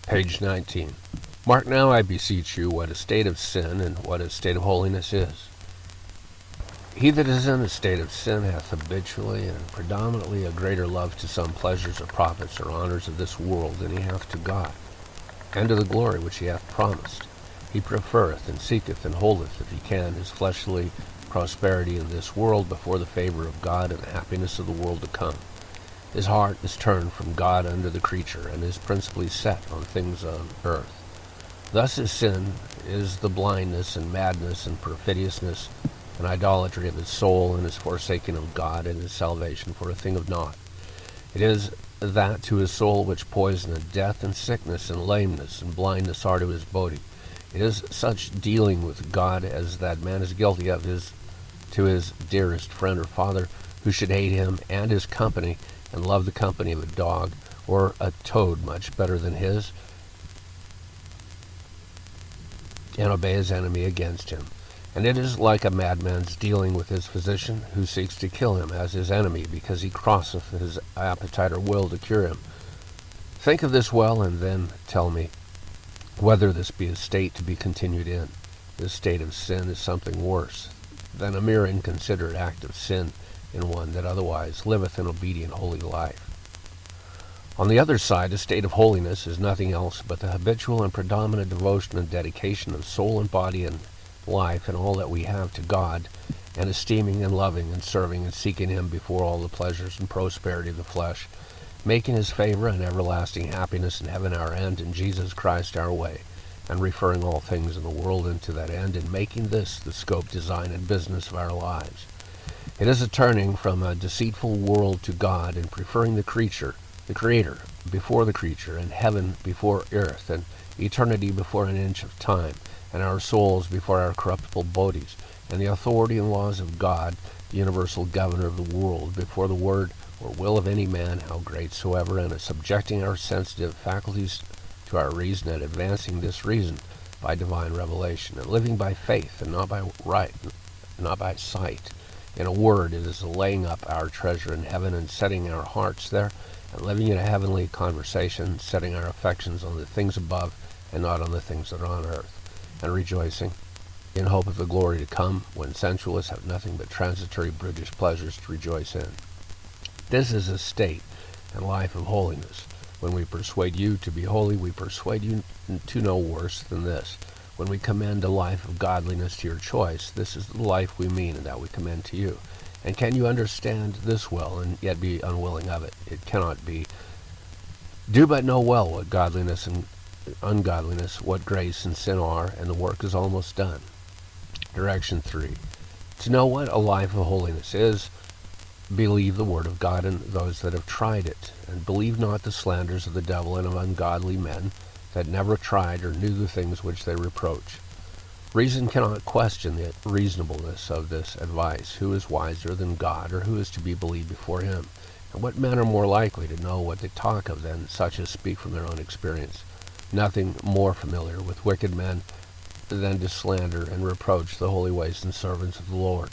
Page 19. Mark now, I beseech you, what a state of sin and what a state of holiness is. He that is in a state of sin hath habitually and predominantly a greater love to some pleasures or profits or honors of this world than he hath to God, and to the glory which he hath promised. He preferreth and seeketh and holdeth, if he can, his fleshly prosperity in this world before the favor of God and the happiness of the world to come. His heart is turned from God unto the creature, and is principally set on things on earth. Thus his sin is the blindness and madness and perfidiousness and idolatry of his soul, and his forsaking of God and his salvation for a thing of naught. It is that to his soul which poison and death and sickness and lameness and blindness are to his body. It is such dealing with God as that man is guilty of to his dearest friend or father, who should hate him and his company, and love the company of a dog or a toad much better than his, and obey his enemy against him. And it is like a madman's dealing with his physician, who seeks to kill him as his enemy, because he crosseth his appetite or will to cure him. Think of this well, and then tell me whether this be a state to be continued in. This state of sin is something worse than a mere inconsiderate act of sin in one that otherwise liveth an obedient holy life. On the other side, a state of holiness is nothing else but the habitual and predominant devotion and dedication of soul and body and life and all that we have to God, and esteeming and loving and serving and seeking him before all the pleasures and prosperity of the flesh, making his favor and everlasting happiness in heaven our end, and Jesus Christ our way, and referring all things in the world into that end, and making this the scope, design, and business of our lives. It is a turning from a deceitful world to God, and preferring the Creator before the creature, and heaven before earth, and eternity before an inch of time, and our souls before our corruptible bodies, and the authority and laws of God, the universal governor of the world, before the word or will of any man, how great soever, and subjecting our sensitive faculties to our reason, and advancing this reason by divine revelation, and living by faith and not by sight. In a word, it is the laying up our treasure in heaven and setting our hearts there, and living in a heavenly conversation, setting our affections on the things above and not on the things that are on earth, and rejoicing in hope of the glory to come, when sensualists have nothing but transitory brutish pleasures to rejoice in. This is a state and life of holiness. When we persuade you to be holy, we persuade you to no worse than this. When we commend a life of godliness to your choice, this is the life we mean, and that we commend to you. And can you understand this well, and yet be unwilling of it? It cannot be. Do but know well what godliness and ungodliness, what grace and sin are, and the work is almost done. Direction 3. To know what a life of holiness is, believe the word of God and those that have tried it, and believe not the slanders of the devil and of ungodly men that never tried or knew the things which they reproach. Reason cannot question the reasonableness of this advice. Who is wiser than God, or who is to be believed before him? And what men are more likely to know what they talk of than such as speak from their own experience? Nothing more familiar with wicked men than to slander and reproach the holy ways and servants of the Lord.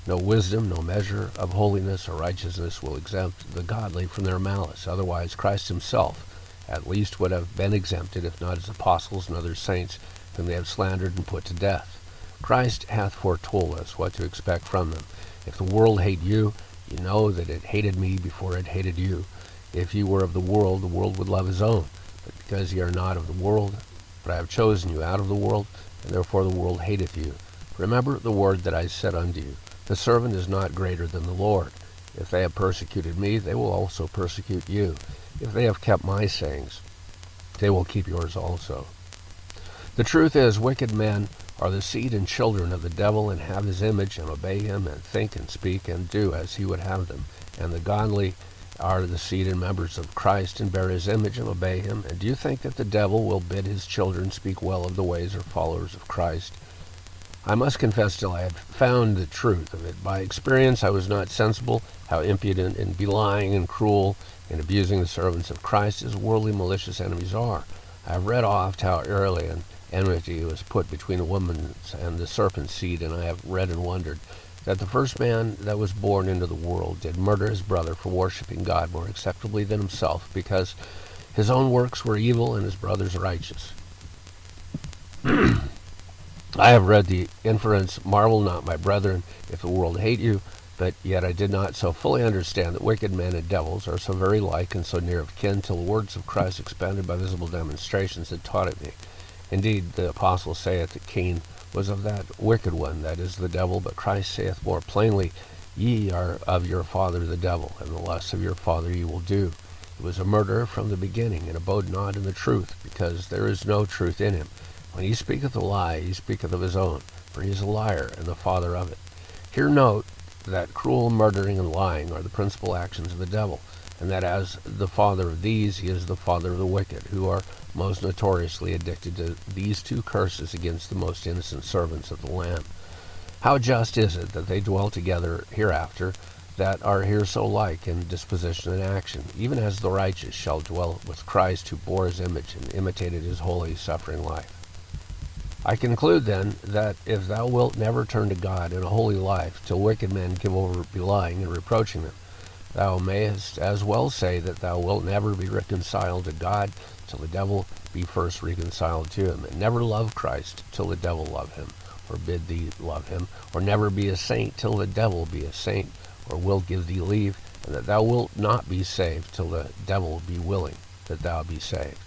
No wisdom, no measure of holiness or righteousness will exempt the godly from their malice. Otherwise Christ himself at least would have been exempted, if not his apostles and other saints whom they have slandered and put to death. Christ hath foretold us what to expect from them. If the world hate you, you know that it hated me before it hated you. If ye were of the world would love his own. But because ye are not of the world, but I have chosen you out of the world, and therefore the world hateth you. Remember the word that I said unto you, the servant is not greater than the Lord. If they have persecuted me, they will also persecute you. If they have kept my sayings, they will keep yours also. The truth is, wicked men are the seed and children of the devil, and have his image, and obey him, and think and speak and do as he would have them. And the godly are the seed and members of Christ, and bear his image, and obey him. And do you think that the devil will bid his children speak well of the ways or followers of Christ? I must confess till I have found the truth of it. By experience I was not sensible how impudent and belying and cruel and abusing the servants of Christ his worldly malicious enemies are. I have read oft how early an enmity was put between the woman's and the serpent's seed, and I have read and wondered that the first man that was born into the world did murder his brother for worshiping God more acceptably than himself, because His own works were evil, and his brother's righteous. I have read the inference, marvel not, my brethren, if the world hate you, but yet I did not so fully understand that wicked men and devils are so very like and so near of kin, till the words of Christ expounded by visible demonstrations had taught it me. Indeed, the apostle saith that Cain was of that wicked one, that is the devil, but Christ saith more plainly, ye are of your father the devil, and the lusts of your father ye will do. He was a murderer from the beginning, and abode not in the truth, because there is no truth in him. When he speaketh a lie, he speaketh of his own, for he is a liar, and the father of it. Here note that cruel murdering and lying are the principal actions of the devil, and that as the father of these, he is the father of the wicked, who are most notoriously addicted to these two curses against the most innocent servants of the Lamb. How just is it that they dwell together hereafter, that are here so like in disposition and action, even as the righteous shall dwell with Christ, who bore his image and imitated his holy suffering life. I conclude, then, that if thou wilt never turn to God in a holy life, till wicked men give over belying and reproaching them, thou mayest as well say that thou wilt never be reconciled to God till the devil be first reconciled to him, and never love Christ till the devil love him, or bid thee love him, or never be a saint till the devil be a saint, or will give thee leave, and that thou wilt not be saved till the devil be willing that thou be saved.